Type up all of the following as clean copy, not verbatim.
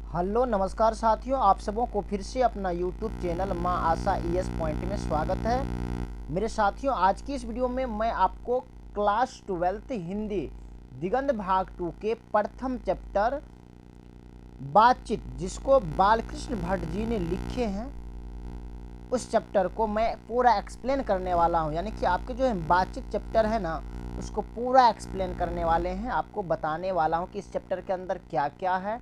Hello नमस्कार साथियों, आप सबों को फिर से अपना यूट्यूब चैनल माँ आशा ईएस पॉइंट में स्वागत है। मेरे साथियों, आज की इस वीडियो में मैं आपको क्लास 12 हिंदी दिगंत भाग 2 के प्रथम चैप्टर बातचीत, जिसको बालकृष्ण भट्ट जी ने लिखे हैं, उस चैप्टर को मैं पूरा एक्सप्लेन करने वाला हूं। यानी कि आपके जो है बातचीत चैप्टर है ना, उसको पूरा एक्सप्लेन करने वाले हैं। आपको बताने वाला हूं कि इस चैप्टर के अंदर क्या क्या है,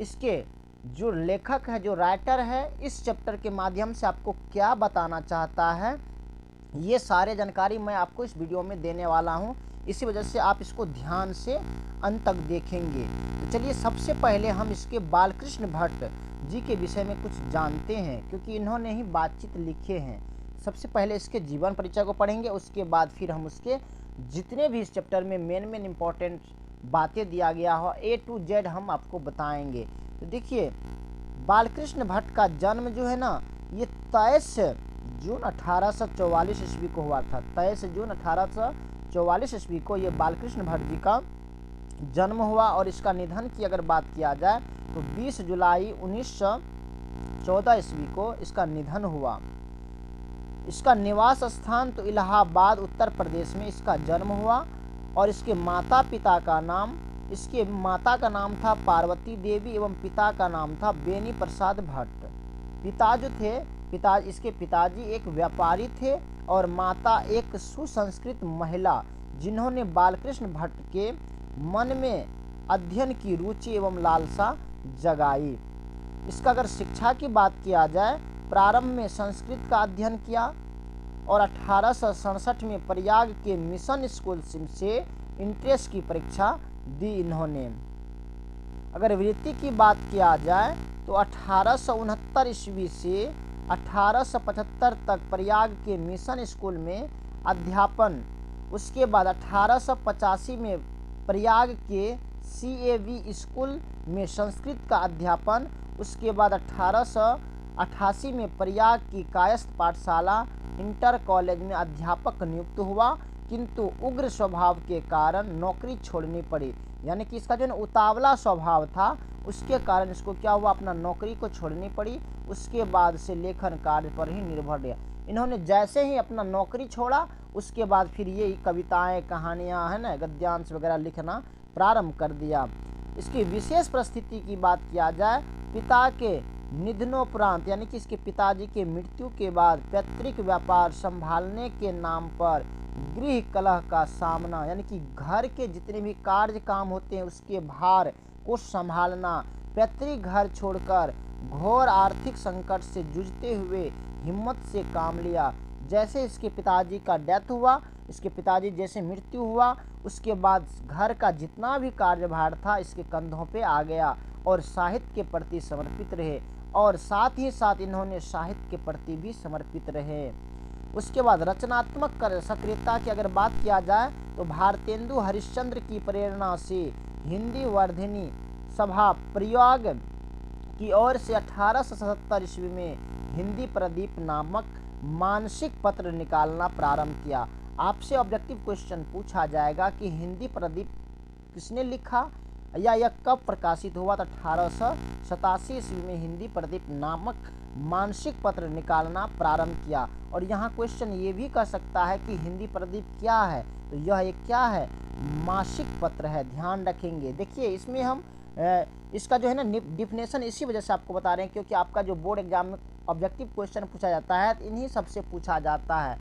इसके जो लेखक है, जो राइटर है, इस चैप्टर के माध्यम से आपको क्या बताना चाहता है, ये सारे जानकारी मैं आपको इस वीडियो में देने वाला हूं। इसी वजह से आप इसको ध्यान से अंत तक देखेंगे। तो चलिए, सबसे पहले हम इसके बालकृष्ण भट्ट जी के विषय में कुछ जानते हैं, क्योंकि इन्होंने ही बातचीत लिखे हैं। सबसे पहले इसके जीवन परिचय को पढ़ेंगे, उसके बाद फिर हम उसके जितने भी इस चैप्टर में मेन इम्पोर्टेंट बातें दिया गया हो A to Z हम आपको बताएंगे। तो देखिए, बालकृष्ण भट्ट का जन्म जो है ना, ये 23 जून 1844 ईस्वी को हुआ था। 23 जून 1844 ईस्वी को ये बालकृष्ण भट्ट जी का जन्म हुआ। और इसका निधन की अगर बात किया जाए तो 20 जुलाई 1914 ईस्वी को इसका निधन हुआ। इसका निवास स्थान तो इलाहाबाद उत्तर प्रदेश में इसका जन्म हुआ। और इसके माता का नाम था पार्वती देवी एवं पिता का नाम था बेनी प्रसाद भट्ट। इसके पिताजी एक व्यापारी थे और माता एक सुसंस्कृत महिला, जिन्होंने बालकृष्ण भट्ट के मन में अध्ययन की रुचि एवं लालसा जगाई। इसका अगर शिक्षा की बात किया जाए, प्रारंभ में संस्कृत का अध्ययन किया और 1867 में प्रयाग के मिशन स्कूल से इंट्रेंस की परीक्षा दी इन्होंने। अगर वृत्ति की बात किया जाए तो 1869 ईस्वी से 1875 तक प्रयाग के मिशन स्कूल में अध्यापन। उसके बाद 1885 में प्रयाग के CAV स्कूल में संस्कृत का अध्यापन। उसके बाद 1888 में प्रयाग की कायस्थ पाठशाला इंटर कॉलेज में अध्यापक नियुक्त हुआ, किंतु उग्र स्वभाव के कारण नौकरी छोड़नी पड़ी। यानी कि इसका जो उतावला स्वभाव था, उसके कारण इसको क्या हुआ, अपना नौकरी को छोड़नी पड़ी। उसके बाद से लेखन कार्य पर ही निर्भर रहा। इन्होंने जैसे ही अपना नौकरी छोड़ा, उसके बाद फिर ये कविताएं, कहानियां है ना, गद्यांश वगैरह लिखना प्रारंभ कर दिया। इसकी विशेष परिस्थिति की बात किया जाए, पिता के निधनोपरांत, यानी कि इसके पिताजी के मृत्यु के बाद पैतृक व्यापार संभालने के नाम पर गृह कलह का सामना, यानी कि घर के जितने भी कार्य काम होते हैं उसके भार को संभालना, पैतृक घर छोड़कर घोर आर्थिक संकट से जूझते हुए हिम्मत से काम लिया। जैसे इसके पिताजी का डेथ हुआ, इसके पिताजी जैसे मृत्यु हुआ, उसके बाद घर का जितना भी कार्यभार था इसके कंधों पे आ गया और साहित्य के प्रति समर्पित रहे। और साथ ही साथ इन्होंने साहित्य के प्रति भी समर्पित रहे। उसके बाद रचनात्मक सक्रियता की अगर बात किया जाए तो भारतेंदु हरिश्चंद्र की प्रेरणा से हिंदी वर्धिनी सभा प्रयाग की ओर से 1877 ईस्वी में हिंदी प्रदीप नामक मानसिक पत्र निकालना प्रारंभ किया। आपसे ऑब्जेक्टिव क्वेश्चन पूछा जाएगा कि हिंदी प्रदीप किसने लिखा या यह कब प्रकाशित हुआ, तो 1887 ईस्वी में हिंदी प्रदीप नामक मानसिक पत्र निकालना प्रारंभ किया। और यहाँ क्वेश्चन ये भी कर सकता है कि हिंदी प्रदीप क्या है, तो यह एक क्या है, मासिक पत्र है। ध्यान रखेंगे। देखिए, इसमें हम इसका जो है ना डिफिनेशन इसी वजह से आपको बता रहे हैं, क्योंकि आपका जो बोर्ड एग्जाम में ऑब्जेक्टिव क्वेश्चन पूछा जाता है, तो इन्हीं सबसे पूछा जाता है,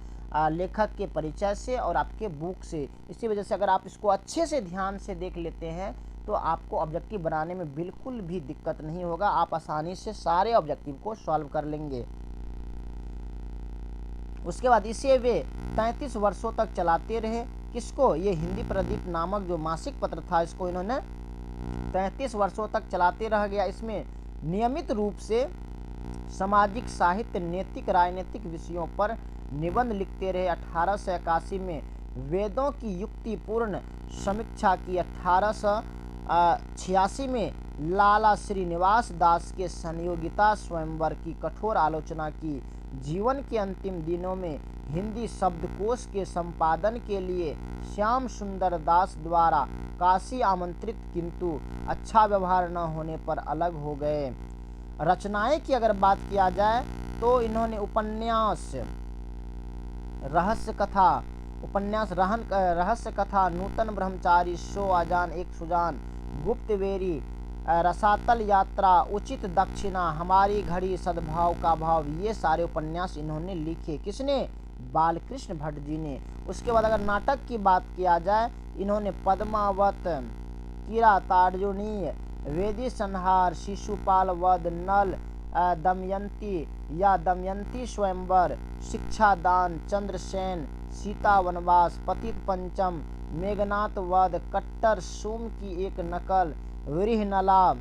लेखक के परिचय से और आपके बुक से। इसी वजह से अगर आप इसको अच्छे से ध्यान से देख लेते हैं तो आपको ऑब्जेक्टिव बनाने में बिल्कुल भी दिक्कत नहीं होगा। आप आसानी से सारे ऑब्जेक्टिव को सॉल्व कर लेंगे। उसके बाद इसे वे 33 वर्षों तक चलाते रहे। किसको, ये हिंदी प्रदीप नामक जो मासिक पत्र था, इसको इन्होंने 33 वर्षों तक चलाते रह गया। इसमें नियमित रूप से सामाजिक, साहित्य, नैतिक, राजनीतिक विषयों पर निबंध लिखते रहे। 1881 में वेदों की युक्तिपूर्ण समीक्षा की। 1886 में लाला श्रीनिवास दास के संयोगिता स्वयंवर की कठोर आलोचना की। जीवन के अंतिम दिनों में हिंदी शब्दकोश के संपादन के लिए श्याम सुंदर दास द्वारा काशी आमंत्रित, किंतु अच्छा व्यवहार न होने पर अलग हो गए। रचनाएं की अगर बात किया जाए तो इन्होंने उपन्यास रहस्य कथा, नूतन ब्रह्मचारी, शो आजान एक सुजान, गुप्त वेरी, रसातल यात्रा, उचित दक्षिणा, हमारी घड़ी, सद्भाव का भाव, ये सारे उपन्यास इन्होंने लिखे। किसने? बालकृष्ण भट्ट जी ने। उसके बाद अगर नाटक की बात किया जाए, इन्होंने पद्मावत, किरातार्जुनी, वेदी संहार, शिशुपाल वध, नल, दमयंती या दमयंती स्वयंवर, शिक्षादान, चंद्रसेन, सीता वनवास, पतित पंचम, मेघनाथ वध, कट्टर, सोम की एक नकल, वृहनला,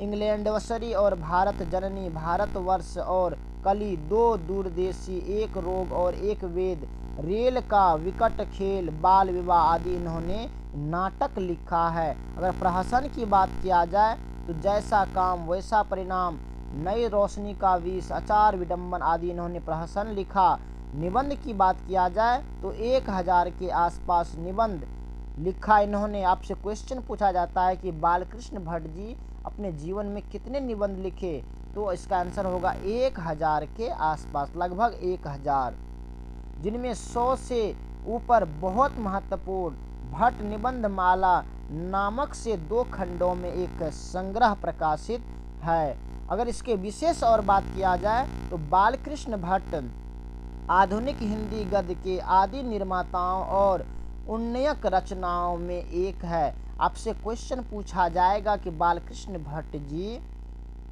इंग्लैंडवसरी और भारत जननी, भारतवर्ष और कली, दो दूरदेशी, एक रोग और एक वेद, रेल का विकट खेल, बाल विवाह आदि इन्होंने नाटक लिखा है। अगर प्रहसन की बात किया जाए तो जैसा काम वैसा परिणाम, नई रोशनी का विष, आचार विडंबन आदि इन्होंने प्रहसन लिखा। निबंध की बात किया जाए तो 1000 के आसपास निबंध लिखा इन्होंने। आपसे क्वेश्चन पूछा जाता है कि बालकृष्ण भट्ट जी अपने जीवन में कितने निबंध लिखे, तो इसका आंसर होगा 1000 के आसपास, लगभग 1000, जिनमें 100 से ऊपर बहुत महत्वपूर्ण भट्ट निबंध माला नामक से 2 खंडों में एक संग्रह प्रकाशित है। अगर इसके विशेष और बात किया जाए तो बालकृष्ण भट्ट आधुनिक हिंदी गद्य के आदि निर्माताओं और उन्नयक रचनाओं में एक है। आपसे क्वेश्चन पूछा जाएगा कि बालकृष्ण भट्ट जी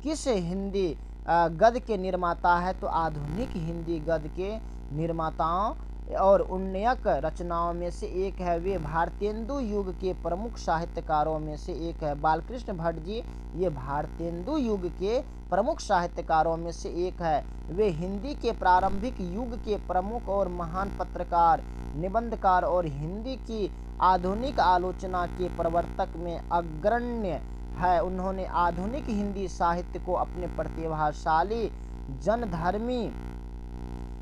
किस हिंदी गद्य के निर्माता है, तो आधुनिक हिंदी गद्य के निर्माताओं और उन्नयक रचनाओं में से एक है। वे भारतेंदु युग के प्रमुख साहित्यकारों में से एक है। बालकृष्ण भट्ट जी ये भारतेंदु युग के प्रमुख साहित्यकारों में से एक है। वे हिंदी के प्रारंभिक युग के प्रमुख और महान पत्रकार, निबंधकार और हिंदी की आधुनिक आलोचना के प्रवर्तक में अग्रण्य है। उन्होंने आधुनिक हिंदी साहित्य को अपने प्रतिभाशाली, जनधर्मी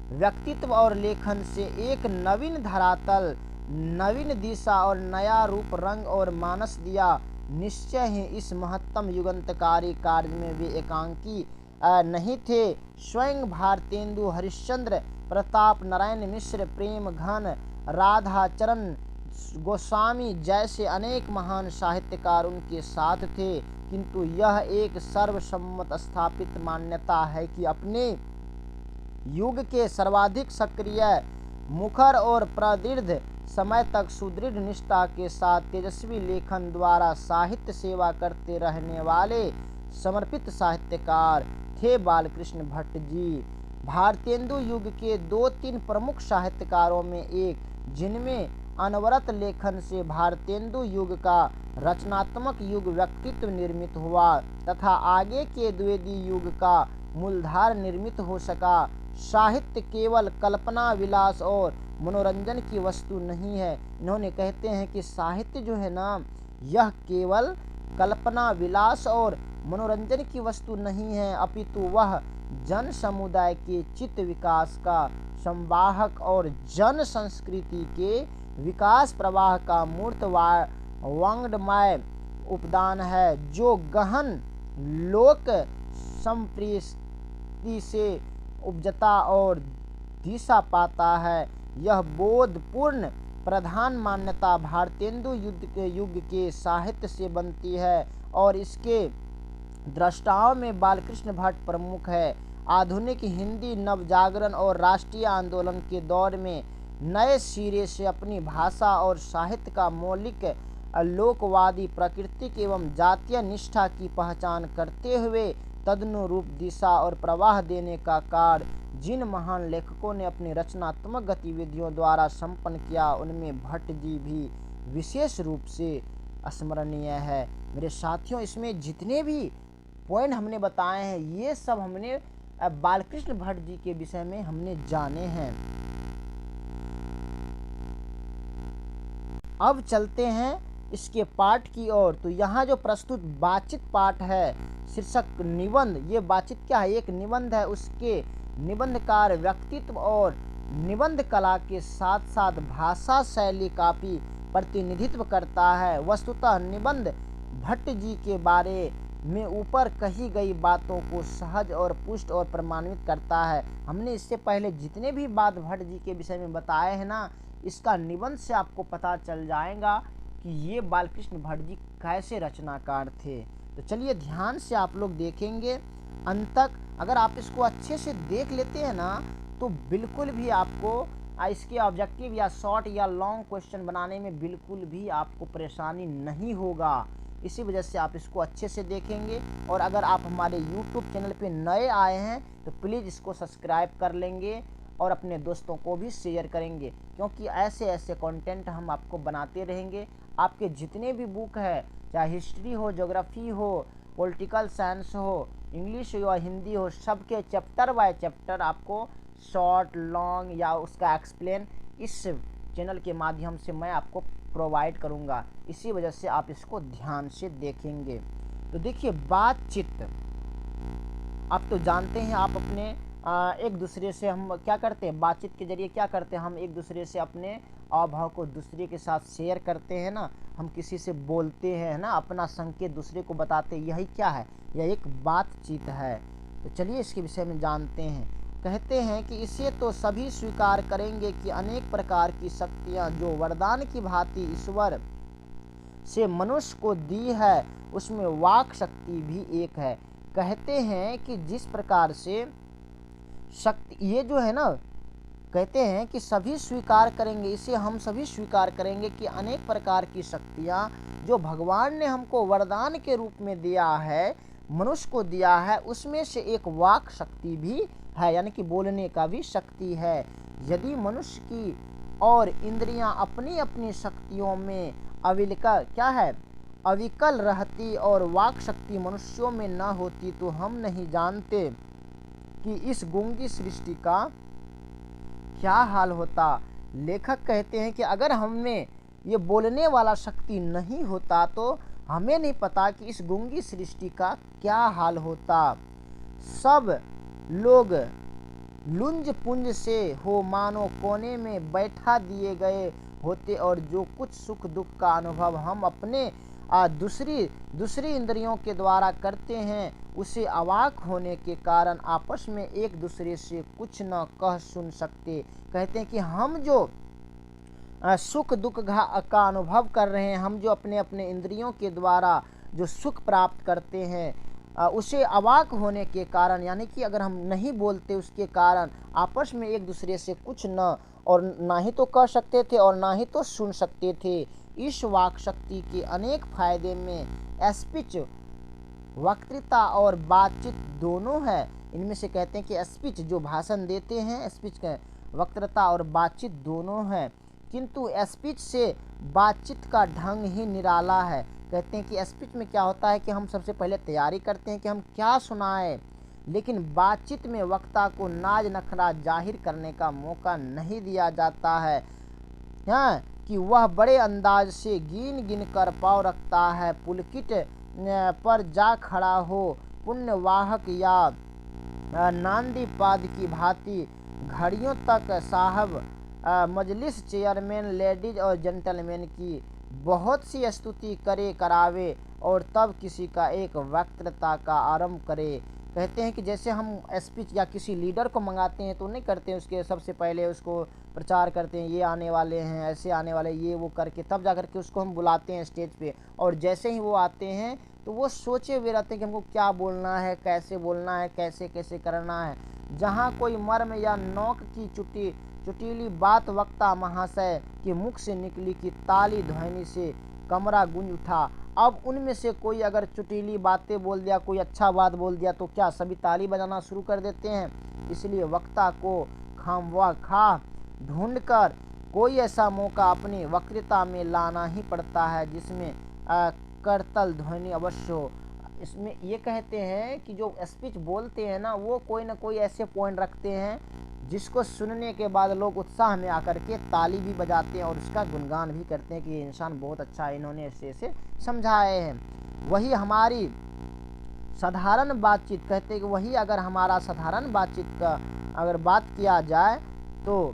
व्यक्तित्व और लेखन से एक नवीन धरातल, नवीन दिशा और नया रूप, रंग और मानस दिया। निश्चय ही इस महत्तम युगांतकारी कार्य में वे एकांकी नहीं थे। स्वयं भारतेंदु, हरिश्चंद्र, प्रताप नारायण मिश्र, प्रेम घन, राधाचरण गोस्वामी जैसे अनेक महान साहित्यकार उनके साथ थे, किंतु यह एक सर्वसम्मत स्थापित मान्यता है कि अपने युग के सर्वाधिक सक्रिय, मुखर और प्रदीर्घ समय तक सुदृढ़ निष्ठा के साथ तेजस्वी लेखन द्वारा साहित्य सेवा करते रहने वाले समर्पित साहित्यकार थे बालकृष्ण भट्ट जी। भारतेंदु युग के 2-3 प्रमुख साहित्यकारों में एक, जिनमें अनवरत लेखन से भारतेंदु युग का रचनात्मक युग व्यक्तित्व निर्मित हुआ तथा आगे के द्विवेदी युग का मूलधार निर्मित हो सका। साहित्य केवल कल्पना, विलास और मनोरंजन की वस्तु नहीं है। इन्होंने कहते हैं कि साहित्य जो है ना, यह केवल कल्पना, विलास और मनोरंजन की वस्तु नहीं है, अपितु वह जन समुदाय के चित्त विकास का संवाहक और जन संस्कृति के विकास प्रवाह का मूर्त वांग्मय उपदान है, जो गहन लोक संप्रीति से उपजता और दिशा पाता है। यह बोधपूर्ण प्रधान मान्यता भारतेंदु युग के साहित्य से बनती है और इसके दृष्टाओं में बालकृष्ण भट्ट प्रमुख है। आधुनिक हिंदी नवजागरण और राष्ट्रीय आंदोलन के दौर में नए सिरे से अपनी भाषा और साहित्य का मौलिक लोकवादी, प्राकृतिक एवं जातीय निष्ठा की पहचान करते हुए तदनुरूप दिशा और प्रवाह देने का कार्य जिन महान लेखकों ने अपनी रचनात्मक गतिविधियों द्वारा संपन्न किया, उनमें भट्ट जी भी विशेष रूप से स्मरणीय है। मेरे साथियों, इसमें जितने भी पॉइंट हमने बताए हैं, ये सब हमने बालकृष्ण भट्ट जी के विषय में हमने जाने हैं। अब चलते हैं इसके पाठ की ओर। तो यहाँ जो प्रस्तुत वाचित पाठ है, शीर्षक निबंध, ये वाचित क्या है? एक निबंध है। उसके निबंधकार व्यक्तित्व और निबंध कला के साथ साथ भाषा शैली काफ़ी प्रतिनिधित्व करता है। वस्तुतः निबंध भट्ट जी के बारे में ऊपर कही गई बातों को सहज और पुष्ट और प्रमाणित करता है। हमने इससे पहले जितने भी बात भट्ट जी के विषय में बताए हैं ना, इसका निबंध से आपको पता चल जाएगा कि ये बालकृष्ण भट्ट जी कैसे रचनाकार थे। तो चलिए ध्यान से आप लोग देखेंगे अंत तक। अगर आप इसको अच्छे से देख लेते हैं ना, तो बिल्कुल भी आपको इसके ऑब्जेक्टिव या शॉर्ट या लॉन्ग क्वेश्चन बनाने में बिल्कुल भी आपको परेशानी नहीं होगा। इसी वजह से आप इसको अच्छे से देखेंगे। और अगर आप हमारे YouTube चैनल पे नए आए हैं तो प्लीज़ इसको सब्सक्राइब कर लेंगे और अपने दोस्तों को भी शेयर करेंगे, क्योंकि ऐसे ऐसे कंटेंट हम आपको बनाते रहेंगे। आपके जितने भी बुक है, चाहे हिस्ट्री हो, ज्योग्राफी हो, पॉलिटिकल साइंस हो, इंग्लिश हो या हिंदी हो, सबके चैप्टर बाय चैप्टर आपको शॉर्ट लॉन्ग या उसका एक्सप्लेन इस चैनल के माध्यम से मैं आपको प्रोवाइड करूंगा। इसी वजह से आप इसको ध्यान से देखेंगे। तो देखिए, बातचीत आप तो जानते हैं, आप अपने एक दूसरे से हम क्या करते हैं, बातचीत के जरिए क्या करते हैं, हम एक दूसरे से अपने अभाव को दूसरे के साथ शेयर करते हैं ना, हम किसी से बोलते हैं ना, अपना संकेत दूसरे को बताते हैं। यही क्या है, यह एक बातचीत है। तो चलिए इसके विषय में जानते हैं। कहते हैं कि इसे तो सभी स्वीकार करेंगे कि अनेक प्रकार की शक्तियां जो वरदान की भांति ईश्वर से मनुष्य को दी है, उसमें वाक शक्ति भी एक है। कहते हैं कि जिस प्रकार से शक्ति, ये जो है ना, कहते हैं कि सभी स्वीकार करेंगे, इसे हम सभी स्वीकार करेंगे कि अनेक प्रकार की शक्तियां जो भगवान ने हमको वरदान के रूप में दिया है, मनुष्य को दिया है, उसमें से एक वाक शक्ति भी है, यानी कि बोलने का भी शक्ति है। यदि मनुष्य की और इंद्रियां अपनी अपनी शक्तियों में अविकल रहती और वाक शक्ति मनुष्यों में न होती, तो हम नहीं जानते कि इस गूंगी सृष्टि का क्या हाल होता। लेखक कहते हैं कि अगर हमें ये बोलने वाला शक्ति नहीं होता तो हमें नहीं पता कि इस गूंगी सृष्टि का क्या हाल होता। सब लोग लुंज पुंज से हो मानो कोने में बैठा दिए गए होते, और जो कुछ सुख दुख का अनुभव हम अपने दूसरी इंद्रियों के द्वारा करते हैं, उसे अवाक होने के कारण आपस में एक दूसरे से कुछ न कह सुन सकते। कहते हैं कि हम जो सुख दुख का अनुभव कर रहे हैं, हम जो अपने अपने इंद्रियों के द्वारा जो सुख प्राप्त करते हैं, उसे अवाक होने के कारण, यानी कि अगर हम नहीं बोलते उसके कारण आपस में एक दूसरे से कुछ ना ही तो कह सकते थे और ना ही तो सुन सकते थे। इस वाक शक्ति के अनेक फायदे में स्पीच, वक्तृता और बातचीत दोनों है। इनमें से कहते हैं कि स्पीच जो भाषण देते हैं, स्पीच का वक्तृता और बातचीत दोनों है, किंतु स्पीच से बातचीत का ढंग ही निराला है। कहते हैं कि स्पीच में क्या होता है कि हम सबसे पहले तैयारी करते हैं कि हम क्या सुनाएं, लेकिन बातचीत में वक्ता को नाज नखरा जाहिर करने का मौका नहीं दिया जाता है, हाँ, कि वह बड़े अंदाज से गिन गिन कर पाँव रखता है, पुलकित पर जा खड़ा हो, पुण्यवाहक या नांदी पाद की भांति घड़ियों तक साहब, मजलिस चेयरमैन, लेडीज और जेंटलमैन की बहुत सी स्तुति करावे और तब किसी का एक वक्तृता का आरंभ करे। कहते हैं कि जैसे हम स्पीच या किसी लीडर को मंगाते हैं तो नहीं करते हैं, उसके सबसे पहले उसको प्रचार करते हैं, ये आने वाले हैं, ऐसे आने वाले, ये वो करके तब जा करके उसको हम बुलाते हैं स्टेज पे। और जैसे ही वो आते हैं तो वो सोचे हुए रहते हैं कि हमको क्या बोलना है, कैसे बोलना है, कैसे कैसे करना है। जहाँ कोई मर्म या नोक की चुटीली बात वक्ता महाशय के मुख से निकली कि ताली ध्वनि से कमरा गूंज उठा। अब उनमें से कोई अगर चुटीली बातें बोल दिया, कोई अच्छा बात बोल दिया, तो क्या सभी ताली बजाना शुरू कर देते हैं। इसलिए वक्ता को खामख्वाह ढूंढकर कोई ऐसा मौका अपनी वक्तृता में लाना ही पड़ता है जिसमें करतल ध्वनि अवश्य हो। इसमें ये कहते हैं कि जो स्पीच बोलते हैं ना, वो कोई ना कोई ऐसे पॉइंट रखते हैं जिसको सुनने के बाद लोग उत्साह में आकर के ताली भी बजाते हैं और उसका गुणगान भी करते हैं कि ये इंसान बहुत अच्छा है, इन्होंने ऐसे समझाए हैं। वही हमारी साधारण बातचीत, कहते हैं कि वही अगर हमारा साधारण बातचीत का अगर बात किया जाए तो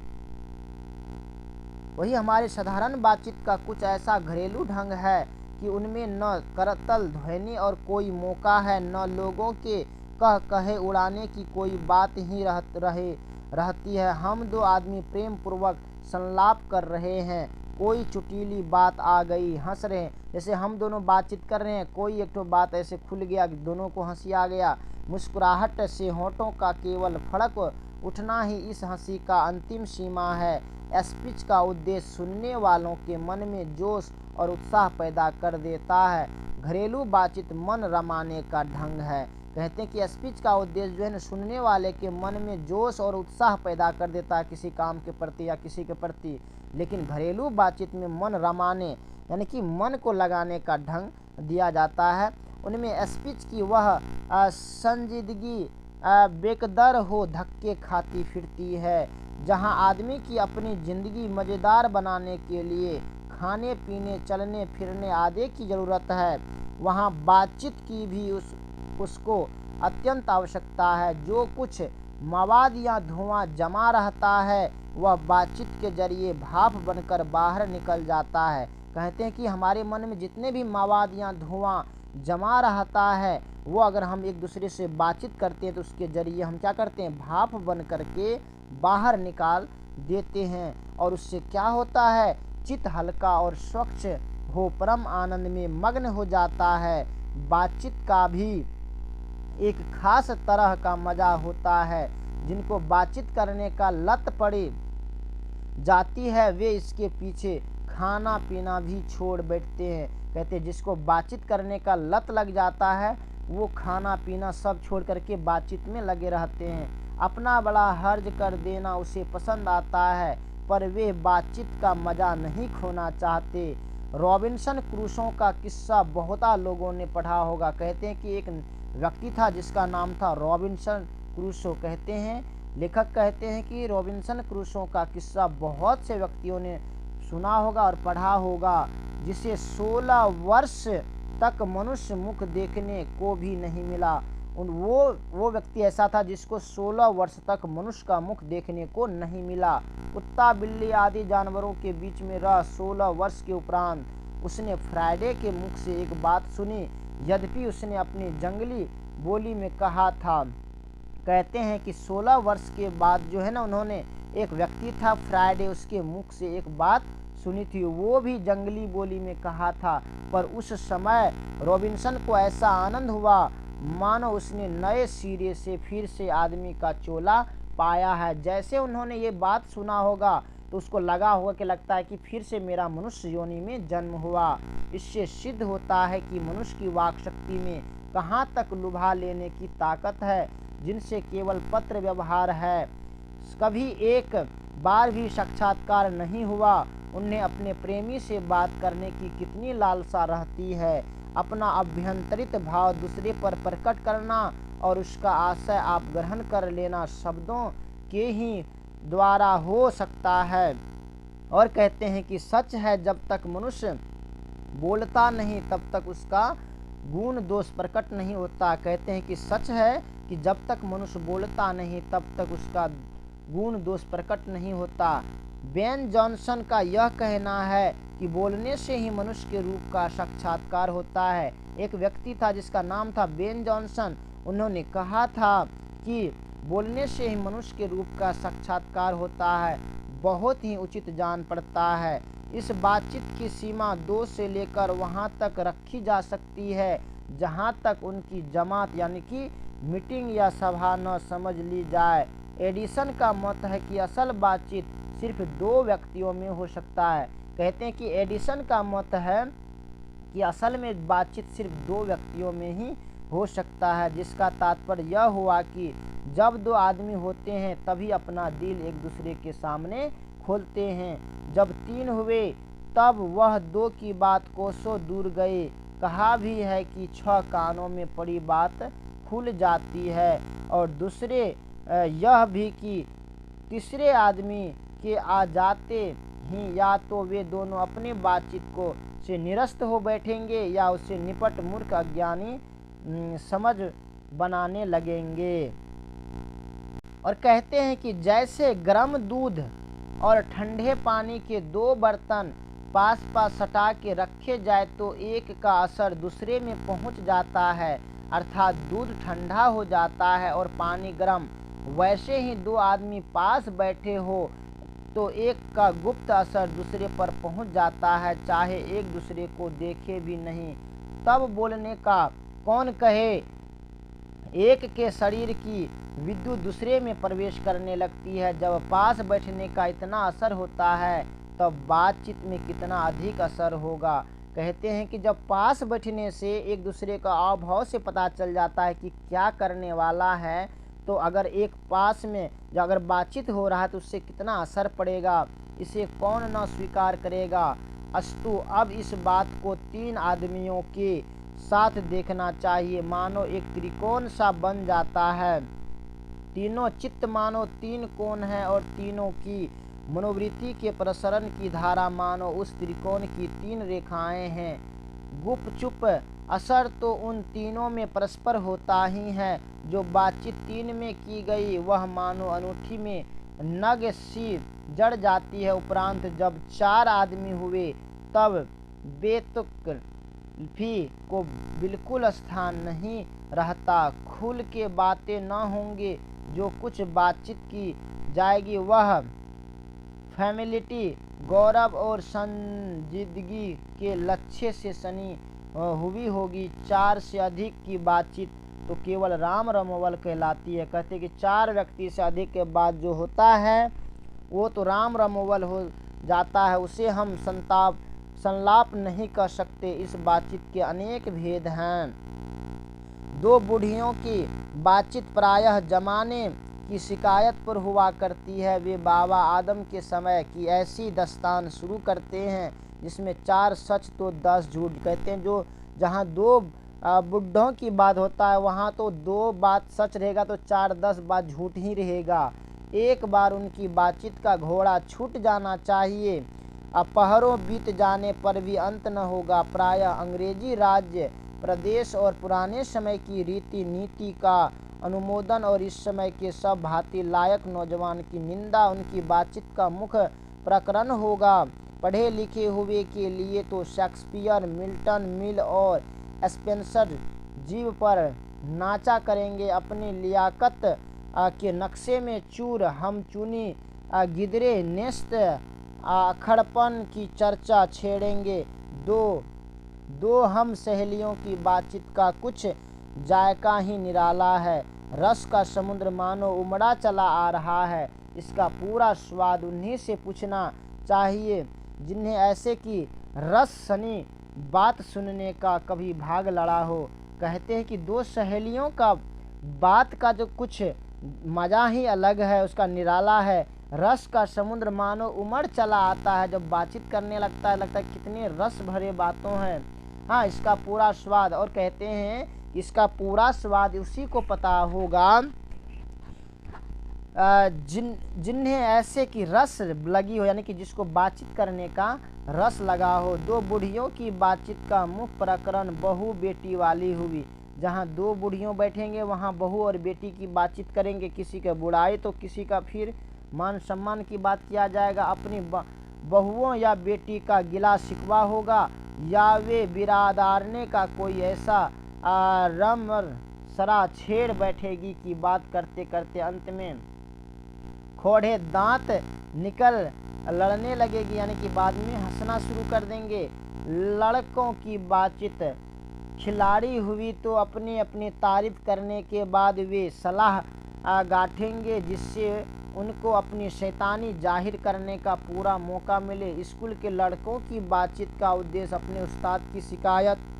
वही हमारे साधारण बातचीत का कुछ ऐसा घरेलू ढंग है कि उनमें न करतल ध्वनि और कोई मौका है, न लोगों के कह कहे उड़ाने की कोई बात ही रहती है। हम दो आदमी प्रेम पूर्वक संलाप कर रहे हैं, कोई चुटीली बात आ गई, हंस रहे हैं। जैसे हम दोनों बातचीत कर रहे हैं, कोई एक तो बात ऐसे खुल गया कि दोनों को हंसी आ गया। मुस्कुराहट से होठों का केवल फड़क उठना ही इस हंसी का अंतिम सीमा है। स्पीच का उद्देश्य सुनने वालों के मन में जोश और उत्साह पैदा कर देता है। घरेलू बातचीत मन रमाने का ढंग है। कहते हैं कि स्पीच का उद्देश्य जो है ना, सुनने वाले के मन में जोश और उत्साह पैदा कर देता है किसी काम के प्रति या किसी के प्रति। लेकिन घरेलू बातचीत में मन रमाने यानी कि मन को लगाने का ढंग दिया जाता है। उनमें स्पीच की वह संजीदगी बेकदर हो धक्के खाती फिरती है। जहां आदमी की अपनी ज़िंदगी मज़ेदार बनाने के लिए खाने पीने चलने फिरने आदि की ज़रूरत है, वहां बातचीत की भी उसको अत्यंत आवश्यकता है। जो कुछ मवाद या धुआं जमा रहता है वह बातचीत के जरिए भाप बनकर बाहर निकल जाता है। कहते हैं कि हमारे मन में जितने भी मवाद या धुआं जमा रहता है वो अगर हम एक दूसरे से बातचीत करते हैं तो उसके जरिए हम क्या करते हैं, भाप बन करके बाहर निकाल देते हैं। और उससे क्या होता है, चित्त हल्का और स्वच्छ हो परम आनंद में मग्न हो जाता है। बातचीत का भी एक खास तरह का मजा होता है। जिनको बातचीत करने का लत पड़ी जाती है वे इसके पीछे खाना पीना भी छोड़ बैठते हैं। कहते हैं जिसको बातचीत करने का लत लग जाता है वो खाना पीना सब छोड़ करके बातचीत में लगे रहते हैं। अपना बड़ा हर्ज कर देना उसे पसंद आता है, पर वे बातचीत का मजा नहीं खोना चाहते। रॉबिन्सन क्रूसो का किस्सा बहुता लोगों ने पढ़ा होगा। कहते हैं कि एक व्यक्ति था जिसका नाम था रॉबिन्सन क्रूसो। कहते हैं लेखक कहते हैं कि रॉबिन्सन क्रूसो का किस्सा बहुत से व्यक्तियों ने सुना होगा और पढ़ा होगा, जिसे 16 वर्ष तक मनुष्य मुख देखने को भी नहीं मिला। वो व्यक्ति ऐसा था जिसको 16 वर्ष तक मनुष्य का मुख देखने को नहीं मिला। कुत्ता बिल्ली आदि जानवरों के बीच में रह 16 वर्ष के उपरांत उसने फ्राइडे के मुख से एक बात सुनी, यद्यपि उसने अपनी जंगली बोली में कहा था। कहते हैं कि 16 वर्ष के बाद जो है ना, उन्होंने एक व्यक्ति था फ्राइडे, उसके मुख से एक बात सुनी थी, वो भी जंगली बोली में कहा था। पर उस समय रॉबिन्सन को ऐसा आनंद हुआ मानो उसने नए सिरे से फिर से आदमी का चोला पाया है। जैसे उन्होंने ये बात सुना होगा तो उसको लगा होगा कि लगता है कि फिर से मेरा मनुष्य योनि में जन्म हुआ। इससे सिद्ध होता है कि मनुष्य की वाक शक्ति में कहाँ तक लुभा लेने की ताकत है, जिनसे केवल पत्र व्यवहार है, कभी एक बार भी साक्षात्कार नहीं हुआ। उन्हें अपने प्रेमी से बात करने की कितनी लालसा रहती है। अपना अभ्यंतरित भाव दूसरे पर प्रकट करना और उसका आशय आप ग्रहण कर लेना शब्दों के ही द्वारा हो सकता है। और कहते हैं कि सच है जब तक मनुष्य बोलता नहीं तब तक उसका गुण दोष प्रकट नहीं होता। कहते हैं कि सच है कि जब तक मनुष्य बोलता नहीं तब तक उसका गुण दोष प्रकट नहीं होता। बेन जॉनसन का यह कहना है कि बोलने से ही मनुष्य के रूप का साक्षात्कार होता है। एक व्यक्ति था जिसका नाम था बेन जॉनसन। उन्होंने कहा था कि बोलने से ही मनुष्य के रूप का साक्षात्कार होता है। बहुत ही उचित जान पड़ता है। इस बातचीत की सीमा 2 से लेकर वहां तक रखी जा सकती है जहां तक उनकी जमात यानी कि मीटिंग या सभा न समझ ली जाए। एडिसन का मत है कि असल बातचीत सिर्फ 2 व्यक्तियों में हो सकता है। कहते हैं कि एडिसन का मत है कि असल में बातचीत सिर्फ 2 व्यक्तियों में ही हो सकता है, जिसका तात्पर्य यह हुआ कि जब 2 आदमी होते हैं तभी अपना दिल एक दूसरे के सामने खोलते हैं। जब 3 हुए तब वह 2 की बात कोसों दूर गए। कहा भी है कि 6 कानों में पड़ी बात खुल जाती है। और दूसरे यह भी कि तीसरे आदमी के आ जाते ही या तो वे दोनों अपने बातचीत को से निरस्त हो बैठेंगे या उसे निपट मूर्ख अज्ञानी समझ बनाने लगेंगे। और कहते हैं कि जैसे गर्म दूध और ठंडे पानी के 2 बर्तन पास पास सटा के रखे जाए तो एक का असर दूसरे में पहुंच जाता है, अर्थात दूध ठंडा हो जाता है और पानी गर्म। वैसे ही 2 आदमी पास बैठे हो तो एक का गुप्त असर दूसरे पर पहुंच जाता है, चाहे एक दूसरे को देखे भी नहीं। तब बोलने का कौन कहे, एक के शरीर की विद्युत दूसरे में प्रवेश करने लगती है। जब पास बैठने का इतना असर होता है तब बातचीत में कितना अधिक असर होगा। कहते हैं कि जब पास बैठने से एक दूसरे का हाव भाव से पता चल जाता है कि क्या करने वाला है, तो अगर एक पास में जो अगर बातचीत हो रहा है तो उससे कितना असर पड़ेगा, इसे कौन न स्वीकार करेगा। अस्तु अब इस बात को 3 आदमियों के साथ देखना चाहिए, मानो एक त्रिकोण सा बन जाता है। तीनों चित्त मानो 3 कोण है और तीनों की मनोवृत्ति के प्रसरण की धारा मानो उस त्रिकोण की 3 रेखाएं हैं। गुपचुप असर तो उन तीनों में परस्पर होता ही है। जो बातचीत 3 में की गई वह मानो अनूठी में नग सी जड़ जाती है। उपरांत जब 4 आदमी हुए तब बेतुक भी को बिल्कुल स्थान नहीं रहता। खुल के बातें न होंगे, जो कुछ बातचीत की जाएगी वह फैमिलिटी, गौरव और संजीदगी के लक्ष्य से सनी हुई होगी। 4 से अधिक की बातचीत तो केवल राम रमोवल कहलाती है। कहते कि 4 व्यक्ति से अधिक के बाद जो होता है वो तो राम रमोवल हो जाता है, उसे हम संलाप नहीं कर सकते। इस बातचीत के अनेक भेद हैं। 2 बूढ़ियों की बातचीत प्रायः जमाने की शिकायत पर हुआ करती है। वे बाबा आदम के समय की ऐसी दास्तान शुरू करते हैं जिसमें 4 सच तो 10 झूठ। कहते हैं जो जहाँ 2 बुढ़ों की बात होता है वहाँ तो 2 बात सच रहेगा तो 4-10 बात झूठ ही रहेगा। एक बार उनकी बातचीत का घोड़ा छूट जाना चाहिए, अपहरों बीत जाने पर भी अंत न होगा। प्रायः अंग्रेजी राज्य प्रदेश और पुराने समय की रीति नीति का अनुमोदन और इस समय के सब भांति लायक नौजवान की निंदा उनकी बातचीत का मुख्य प्रकरण होगा। पढ़े लिखे हुए के लिए तो शेक्सपियर, मिल्टन, मिल और स्पेंसर जीव पर नाचा करेंगे। अपनी लियाकत के नक्शे में चूर हम चुनी गिदरे नेस्त अखड़पन की चर्चा छेड़ेंगे। दो हम सहेलियों की बातचीत का कुछ जायका ही निराला है। रस का समुद्र मानो उमड़ा चला आ रहा है। इसका पूरा स्वाद उन्हीं से पूछना चाहिए जिन्हें ऐसे की रस सनी बात सुनने का कभी भाग लड़ा हो। कहते हैं कि 2 सहेलियों का बात का जो कुछ मज़ा ही अलग है, उसका निराला है। रस का समुद्र मानो उमड़ चला आता है। जब बातचीत करने लगता है कितने रस भरे बातों हैं। हाँ, इसका पूरा स्वाद, और कहते हैं इसका पूरा स्वाद उसी को पता होगा जिन्हें ऐसे की रस लगी हो, यानी कि जिसको बातचीत करने का रस लगा हो। 2 बूढ़ियों की बातचीत का मुख्य प्रकरण बहू बेटी वाली हुई। जहाँ 2 बूढ़ियों बैठेंगे वहाँ बहू और बेटी की बातचीत करेंगे। किसी का बुराई तो किसी का फिर मान सम्मान की बात किया जाएगा। अपनी बहुओं या बेटी का गिला शिकवा होगा या वे बिरादारने का कोई ऐसा रम सरा छेड़ बैठेगी कि बात करते करते अंत में खोड़े दांत निकल लड़ने लगेगी, यानी कि बाद में हंसना शुरू कर देंगे। लड़कों की बातचीत खिलाड़ी हुई तो अपनी अपनी तारीफ करने के बाद वे सलाह गांठेंगे जिससे उनको अपनी शैतानी जाहिर करने का पूरा मौका मिले। स्कूल के लड़कों की बातचीत का उद्देश्य अपने उस्ताद की शिकायत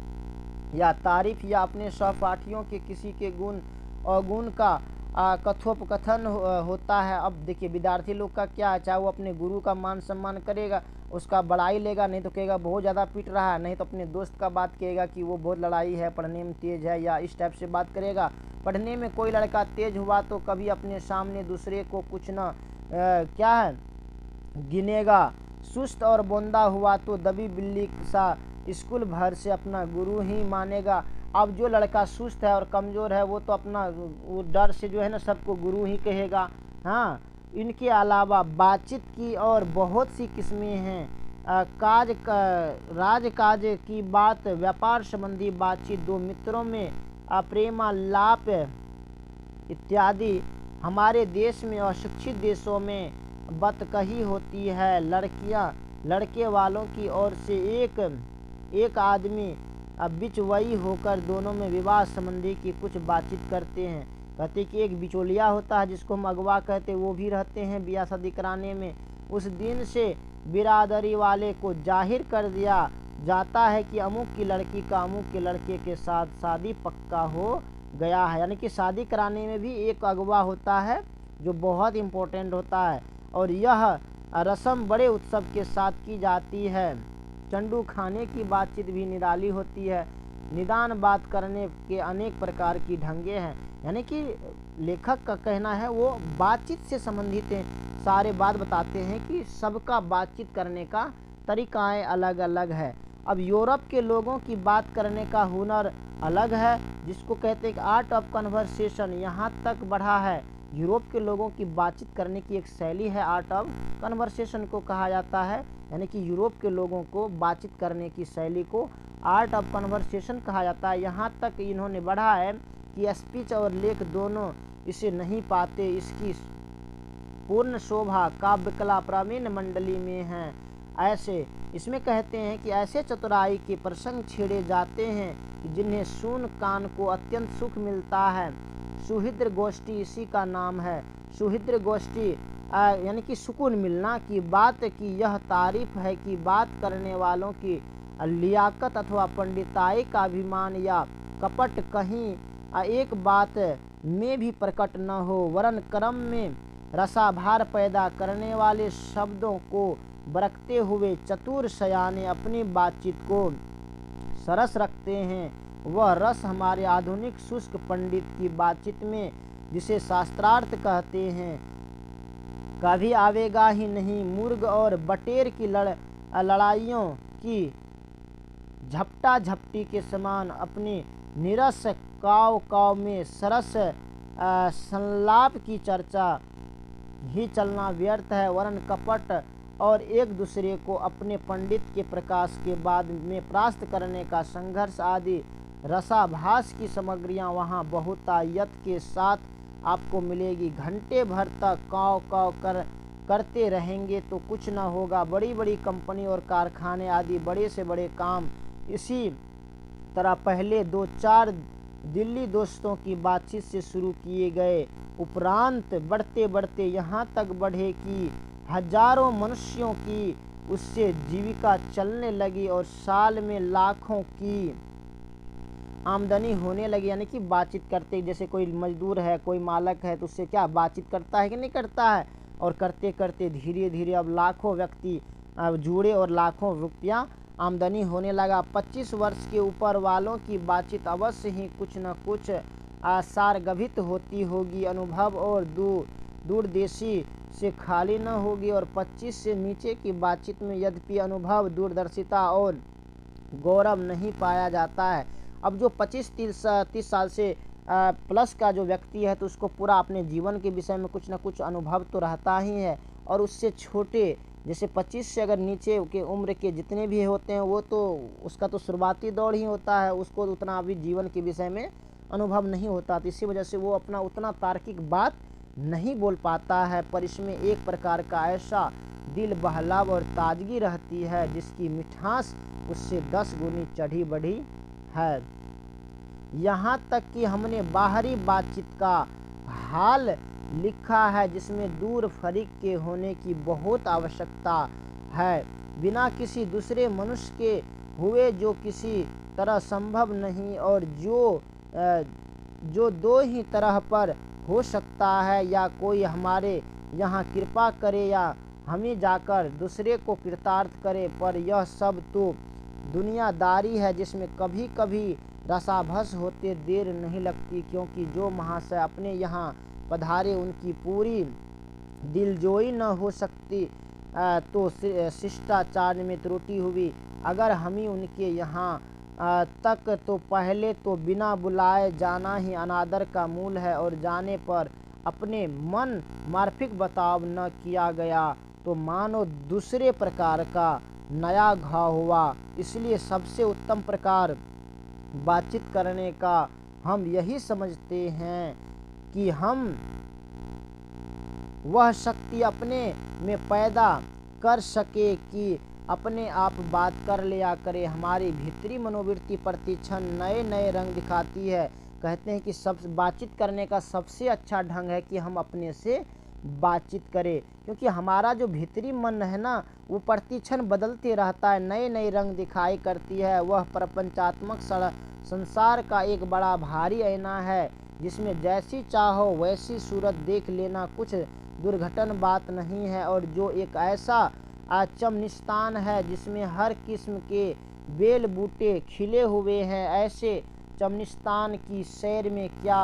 या तारीफ या अपने सहपाठियों के किसी के गुण अवगुण का कथोपकथन होता है। अब देखिए विद्यार्थी लोग का क्या है, चाहे वो अपने गुरु का मान सम्मान करेगा, उसका बड़ाई लेगा, नहीं तो कहेगा बहुत ज़्यादा पीट रहा है, नहीं तो अपने दोस्त का बात कहेगा कि वो बहुत लड़ाई है, पढ़ने में तेज़ है, या इस टाइप से बात करेगा। पढ़ने में कोई लड़का तेज हुआ तो कभी अपने सामने दूसरे को कुछ न क्या है गिनेगा। सुस्त और बोंदा हुआ तो दबी बिल्ली सा स्कूल भर से अपना गुरु ही मानेगा। अब जो लड़का सुस्त है और कमज़ोर है वो तो अपना वो डर से जो है ना सबको गुरु ही कहेगा। हाँ, इनके अलावा बातचीत की और बहुत सी किस्में हैं। राजकाज की बात, व्यापार संबंधी बातचीत, दो मित्रों में प्रेमालाप इत्यादि। हमारे देश में अशिक्षित देशों में बतकही होती है। लड़कियां लड़के वालों की ओर से एक आदमी बिचवई होकर दोनों में विवाह संबंधी की कुछ बातचीत करते हैं। कहते कि एक बिचौलिया होता है जिसको हम अगवा कहते हैं, वो भी रहते हैं ब्याह शादी कराने में। उस दिन से बिरादरी वाले को जाहिर कर दिया जाता है कि अमुक की लड़की का अमुक के लड़के के साथ शादी पक्का हो गया है। यानी कि शादी कराने में भी एक अगवा होता है जो बहुत इम्पोर्टेंट होता है, और यह रस्म बड़े उत्सव के साथ की जाती है। चंडू खाने की बातचीत भी निराली होती है। निदान बात करने के अनेक प्रकार की ढंगे हैं। यानी कि लेखक का कहना है वो बातचीत से संबंधित हैं, सारे बात बताते हैं कि सबका बातचीत करने का तरीकाएं अलग अलग है। अब यूरोप के लोगों की बात करने का हुनर अलग है, जिसको कहते हैं कि आर्ट ऑफ कन्वर्सेशन, यहाँ तक बढ़ा है। यूरोप के लोगों की बातचीत करने की एक शैली है, आर्ट ऑफ कन्वर्सेशन को कहा जाता है। यानी कि यूरोप के लोगों को बातचीत करने की शैली को आर्ट ऑफ कन्वर्सेशन कहा जाता है। यहाँ तक इन्होंने बढ़ा है कि स्पीच और लेख दोनों इसे नहीं पाते। इसकी पूर्ण शोभा काव्य कला प्रावीण मंडली में है। ऐसे इसमें कहते हैं कि ऐसे चतुराई के प्रसंग छेड़े जाते हैं जिन्हें सुन कान को अत्यंत सुख मिलता है। सुहृद गोष्ठी इसी का नाम है। सुहृद गोष्ठी यानी कि सुकून मिलना की बात की यह तारीफ है कि बात करने वालों की लियाकत अथवा पंडिताई का अभिमान या कपट कहीं एक बात में भी प्रकट न हो, वरन क्रम में रसाभार पैदा करने वाले शब्दों को बरकते हुए चतुर सयाने अपनी बातचीत को सरस रखते हैं। वह रस हमारे आधुनिक शुष्क पंडित की बातचीत में, जिसे शास्त्रार्थ कहते हैं, कभी आवेगा ही नहीं। मुर्ग और बटेर की लड़ाइयों की झपटा झपटी के समान अपनी निरस काव काव में सरस संलाप की चर्चा ही चलना व्यर्थ है, वरन कपट और एक दूसरे को अपने पंडित के प्रकाश के बाद में परास्त करने का संघर्ष आदि रसाभास की सामग्रियां वहां बहुतायत के साथ आपको मिलेगी। घंटे भर तक काव काव करते रहेंगे तो कुछ न होगा। बड़ी बड़ी कंपनी और कारखाने आदि बड़े से बड़े काम इसी तरह पहले 2-4 दिल्ली दोस्तों की बातचीत से शुरू किए गए, उपरांत बढ़ते बढ़ते यहाँ तक बढ़े कि हजारों मनुष्यों की उससे जीविका चलने लगी और साल में लाखों की आमदनी होने लगी। यानी कि बातचीत करते, जैसे कोई मजदूर है, कोई मालक है, तो उससे क्या बातचीत करता है कि नहीं करता है, और करते करते धीरे धीरे अब लाखों व्यक्ति जुड़े और लाखों रुपया आमदनी होने लगा। 25 वर्ष के ऊपर वालों की बातचीत अवश्य ही कुछ न कुछ सारगर्भित होती होगी, अनुभव और दूरदेशी से खाली न होगी। और 25 से नीचे की बातचीत में यद्यपि अनुभव, दूरदर्शिता और गौरव नहीं पाया जाता है। अब जो 25-30 साल से प्लस का जो व्यक्ति है, तो उसको पूरा अपने जीवन के विषय में कुछ न कुछ अनुभव तो रहता ही है। और उससे छोटे, जैसे 25 से अगर नीचे के उम्र के जितने भी होते हैं, वो तो उसका तो शुरुआती दौर ही होता है, उसको उतना अभी जीवन के विषय में अनुभव नहीं होता। तो इसी वजह से वो अपना उतना तार्किक बात नहीं बोल पाता है, पर इसमें एक प्रकार का ऐसा दिल बहलाव और ताजगी रहती है जिसकी मिठास उससे 10 गुनी चढ़ी बढ़ी है। यहाँ तक कि हमने बाहरी बातचीत का हाल लिखा है, जिसमें दूर फरीक के होने की बहुत आवश्यकता है, बिना किसी दूसरे मनुष्य के हुए जो किसी तरह संभव नहीं, और जो दो ही तरह पर हो सकता है, या कोई हमारे यहाँ कृपा करे या हमें जाकर दूसरे को कृतार्थ करे। पर यह सब तो दुनियादारी है जिसमें कभी कभी रसाभस होते देर नहीं लगती, क्योंकि जो महाशय अपने यहाँ पधारे उनकी पूरी दिलजोई न हो सकती तो शिष्टाचार में त्रुटि हुई। अगर हम ही उनके यहाँ तक तो पहले तो बिना बुलाए जाना ही अनादर का मूल है, और जाने पर अपने मन मार्फिक बर्ताव न किया गया तो मानो दूसरे प्रकार का नया घाव हुआ। इसलिए सबसे उत्तम प्रकार बातचीत करने का हम यही समझते हैं कि हम वह शक्ति अपने में पैदा कर सके कि अपने आप बात कर लिया करे। हमारी भीतरी मनोवृत्ति प्रतिक्षण नए नए रंग दिखाती है। कहते हैं कि सब बातचीत करने का सबसे अच्छा ढंग है कि हम अपने से बातचीत करें, क्योंकि हमारा जो भीतरी मन है ना, वो प्रतिक्षण बदलते रहता है, नए नए रंग दिखाई करती है। वह प्रपंचात्मक संसार का एक बड़ा भारी आईना है, जिसमें जैसी चाहो वैसी सूरत देख लेना कुछ दुर्घटन बात नहीं है, और जो एक ऐसा चमनिस्तान है जिसमें हर किस्म के बेल बूटे खिले हुए हैं। ऐसे चमनिस्तान की सैर में क्या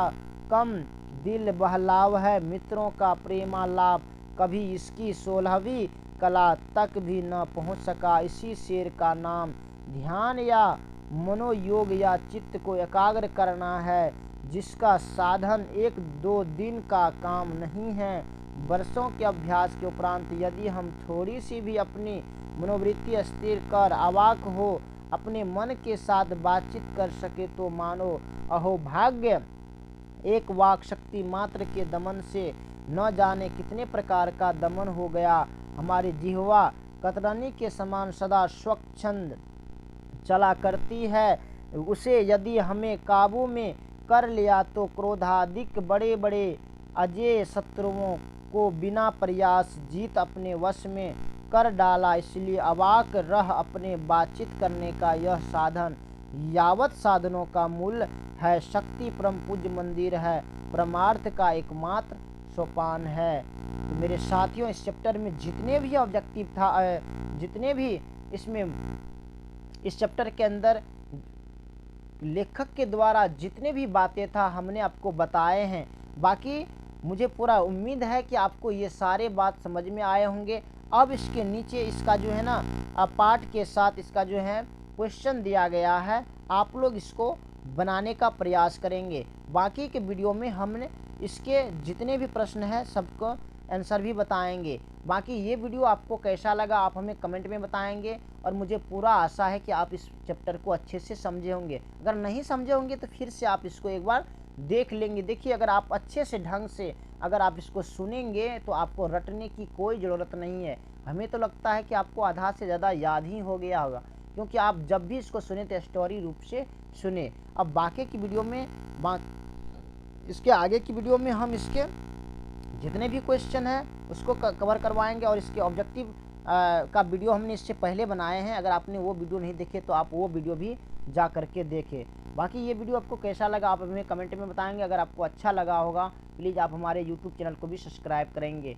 कम दिल बहलाव है। मित्रों का प्रेमालाप कभी इसकी 16वीं कला तक भी न पहुंच सका। इसी शेर का नाम ध्यान या मनोयोग या चित्त को एकाग्र करना है, जिसका साधन 1-2 दिन का काम नहीं है। वर्षों के अभ्यास के उपरांत यदि हम थोड़ी सी भी अपनी मनोवृत्ति स्थिर कर अवाक हो अपने मन के साथ बातचीत कर सके तो मानो अहोभाग्य एक वाक शक्ति मात्र के दमन से न जाने कितने प्रकार का दमन हो गया। हमारी जिह्वा कतरनी के समान सदा स्वच्छंद चला करती है। उसे यदि हमें काबू में कर लिया तो क्रोधाधिक बड़े बड़े अजेय शत्रुओं को बिना प्रयास जीत अपने वश में कर डाला। इसलिए अवाक रह अपने बातचीत करने का यह साधन यावत साधनों का मूल है। शक्ति परम पूज्य मंदिर है, परमार्थ का एकमात्र सोपान है। तो मेरे साथियों, इस चैप्टर में जितने भी ऑब्जेक्टिव था, जितने भी इसमें इस चैप्टर के अंदर लेखक के द्वारा जितने भी बातें था हमने आपको बताए हैं। बाकी मुझे पूरा उम्मीद है कि आपको ये सारे बात समझ में आए होंगे। अब इसके नीचे इसका जो है ना पाठ के साथ इसका जो है क्वेश्चन दिया गया है, आप लोग इसको बनाने का प्रयास करेंगे। बाकी के वीडियो में हमने इसके जितने भी प्रश्न हैं सबको आंसर भी बताएंगे। बाकी ये वीडियो आपको कैसा लगा आप हमें कमेंट में बताएंगे, और मुझे पूरा आशा है कि आप इस चैप्टर को अच्छे से समझे होंगे। अगर नहीं समझे होंगे तो फिर से आप इसको एक बार देख लेंगे। देखिए, अगर आप अच्छे से ढंग से अगर आप इसको सुनेंगे तो आपको रटने की कोई ज़रूरत नहीं है। हमें तो लगता है कि आपको आधा से ज़्यादा याद ही हो गया होगा, क्योंकि आप जब भी इसको सुने तो स्टोरी रूप से सुने। अब बाकी की वीडियो में इसके आगे की वीडियो में हम इसके जितने भी क्वेश्चन हैं उसको कवर करवाएंगे, और इसके ऑब्जेक्टिव का वीडियो हमने इससे पहले बनाए हैं। अगर आपने वो वीडियो नहीं देखे तो आप वो वीडियो भी जा करके देखें। बाकी ये वीडियो आपको कैसा लगा आप हमें कमेंट में बताएंगे। अगर आपको अच्छा लगा होगा प्लीज़ आप हमारे यूट्यूब चैनल को भी सब्सक्राइब करेंगे।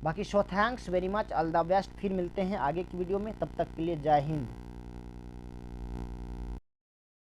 बाकी thanks very much, all the best. फिर मिलते हैं आगे की वीडियो में, तब तक के लिए जय हिंद।